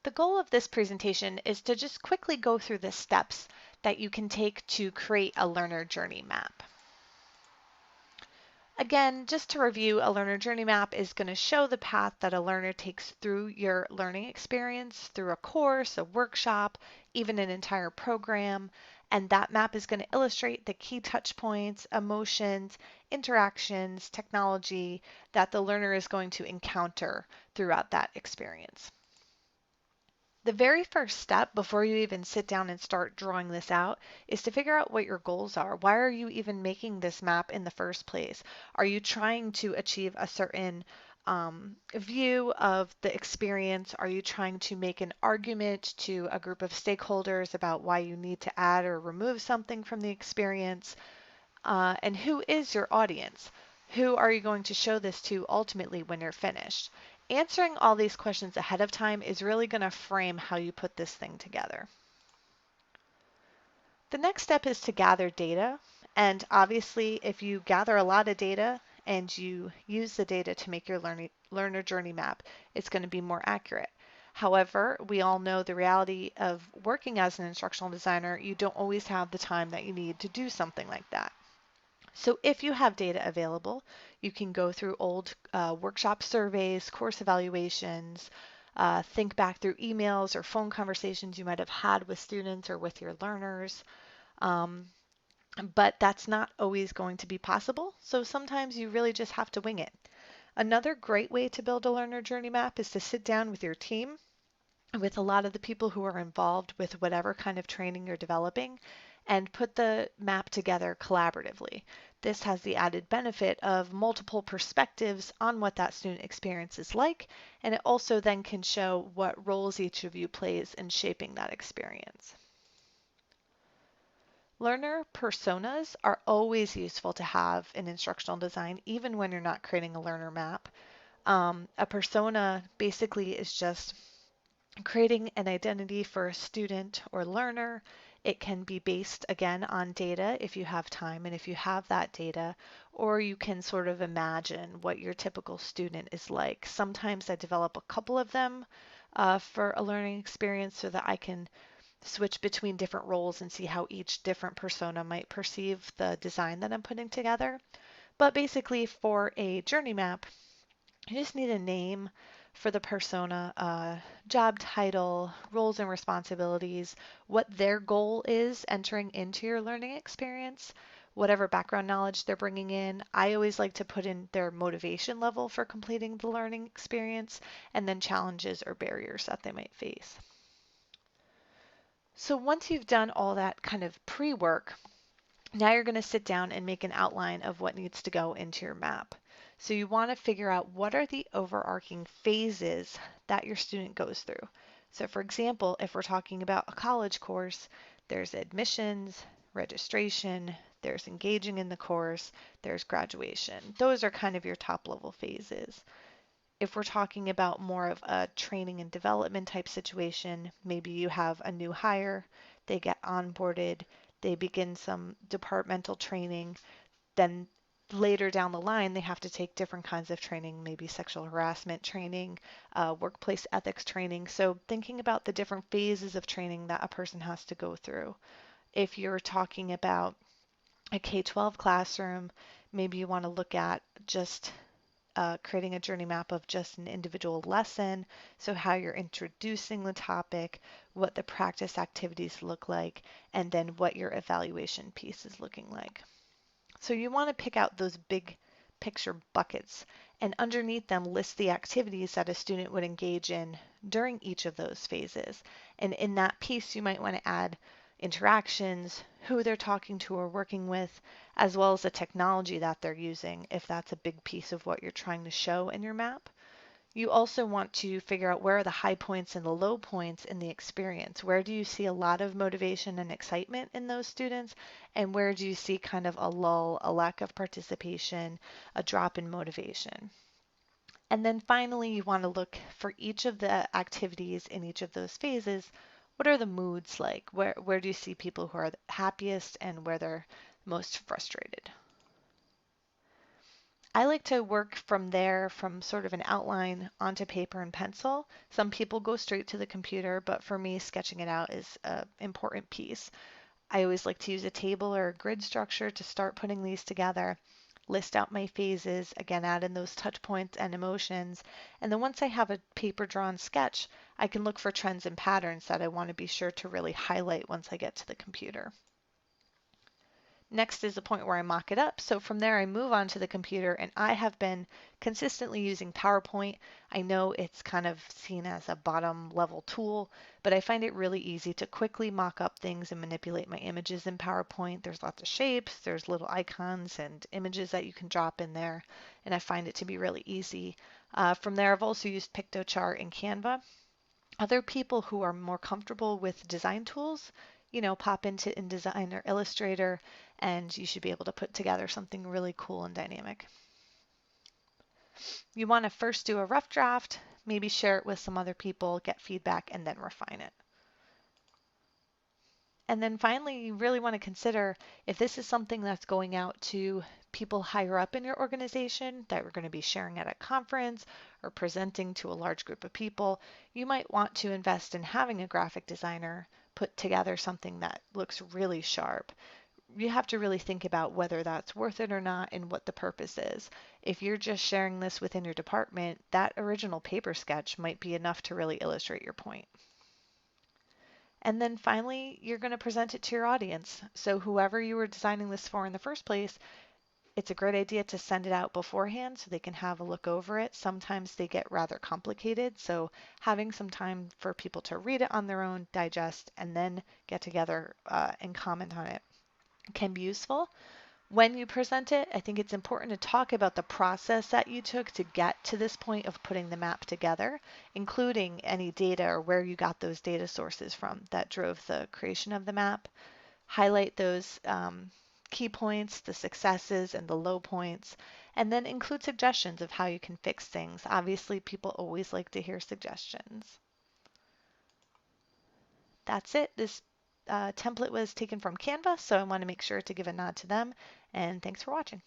The goal of this presentation is to just quickly go through the steps that you can take to create a learner journey map. Again, just to review, a learner journey map is going to show the path that a learner takes through your learning experience, through a course, a workshop, even an entire program. And that map is going to illustrate the key touch points, emotions, interactions, technology that the learner is going to encounter throughout that experience. The very first step before you even sit down and start drawing this out is to figure out what your goals are. Why are you even making this map in the first place? Are you trying to achieve a certain view of the experience? Are you trying to make an argument to a group of stakeholders about why you need to add or remove something from the experience? And who is your audience? Who are you going to show this to ultimately when you're finished? Answering all these questions ahead of time is really going to frame how you put this thing together. The next step is to gather data. And obviously, if you gather a lot of data and you use the data to make your learner journey map, it's going to be more accurate. However, we all know the reality of working as an instructional designer, you don't always have the time that you need to do something like that. So if you have data available, you can go through old workshop surveys, course evaluations, think back through emails or phone conversations you might have had with students or with your learners. Um, but that's not always going to be possible, so sometimes you really just have to wing it. Another great way to build a learner journey map is to sit down with your team, with a lot of the people who are involved with whatever kind of training you're developing, and put the map together collaboratively. This has the added benefit of multiple perspectives on what that student experience is like, and it also then can show what roles each of you plays in shaping that experience. Learner personas are always useful to have in instructional design, even when you're not creating a learner map. A persona basically is just creating an identity for a student or learner. It can be based again on data if you have time and if you have that data, or you can sort of imagine what your typical student is like. Sometimes I develop a couple of them for a learning experience so that I can switch between different roles and see how each different persona might perceive the design that I'm putting together. But basically for a journey map, you just need a name for the persona, job title, roles and responsibilities, what their goal is entering into your learning experience, whatever background knowledge they're bringing in. I always like to put in their motivation level for completing the learning experience, and then challenges or barriers that they might face. So once you've done all that kind of pre-work, now you're going to sit down and make an outline of what needs to go into your map. So you want to figure out what are the overarching phases that your student goes through. So for example, if we're talking about a college course, there's admissions, registration, there's engaging in the course, there's graduation. Those are kind of your top level phases. If we're talking about more of a training and development type situation, maybe you have a new hire, they get onboarded, they begin some departmental training, then later down the line they have to take different kinds of training, maybe sexual harassment training, workplace ethics training. So thinking about the different phases of training that a person has to go through. If you're talking about a K-12 classroom, maybe you want to look at just creating a journey map of just an individual lesson, so how you're introducing the topic, what the practice activities look like, and then what your evaluation piece is looking like. So you want to pick out those big picture buckets, and underneath them list the activities that a student would engage in during each of those phases. And in that piece, you might want to add interactions, who they're talking to or working with, as well as the technology that they're using, if that's a big piece of what you're trying to show in your map. You also want to figure out where are the high points and the low points in the experience. Where do you see a lot of motivation and excitement in those students? And where do you see kind of a lull, a lack of participation, a drop in motivation? And then finally, you want to look for each of the activities in each of those phases. What are the moods like? Where do you see people who are the happiest and where they're most frustrated? I like to work from there, from sort of an outline onto paper and pencil. Some people go straight to the computer, but for me, sketching it out is an important piece. I always like to use a table or a grid structure to start putting these together, list out my phases, again, add in those touch points and emotions. And then once I have a paper drawn sketch, I can look for trends and patterns that I want to be sure to really highlight once I get to the computer. Next is the point where I mock it up. So from there, I move on to the computer, and I have been consistently using PowerPoint. I know it's kind of seen as a bottom level tool, but I find it really easy to quickly mock up things and manipulate my images in PowerPoint. There's lots of shapes, there's little icons and images that you can drop in there, and I find it to be really easy. From there, I've also used Piktochart and Canva. Other people who are more comfortable with design tools, pop into InDesign or Illustrator, and you should be able to put together something really cool and dynamic. You want to first do a rough draft, maybe share it with some other people, get feedback, and then refine it. And then finally, you really want to consider if this is something that's going out to people higher up in your organization that we're going to be sharing at a conference or presenting to a large group of people, you might want to invest in having a graphic designer put together something that looks really sharp. You have to really think about whether that's worth it or not and what the purpose is. If you're just sharing this within your department, that original paper sketch might be enough to really illustrate your point. And then finally, you're going to present it to your audience. So whoever you were designing this for in the first place, it's a great idea to send it out beforehand so they can have a look over it. Sometimes they get rather complicated, so having some time for people to read it on their own, digest, and then get together and comment on it can be useful. When you present it, I think it's important to talk about the process that you took to get to this point of putting the map together, including any data or where you got those data sources from that drove the creation of the map. Highlight those key points, the successes and the low points, and then include suggestions of how you can fix things. Obviously, people always like to hear suggestions. That's it. This template was taken from Canva, so I want to make sure to give a nod to them, and thanks for watching.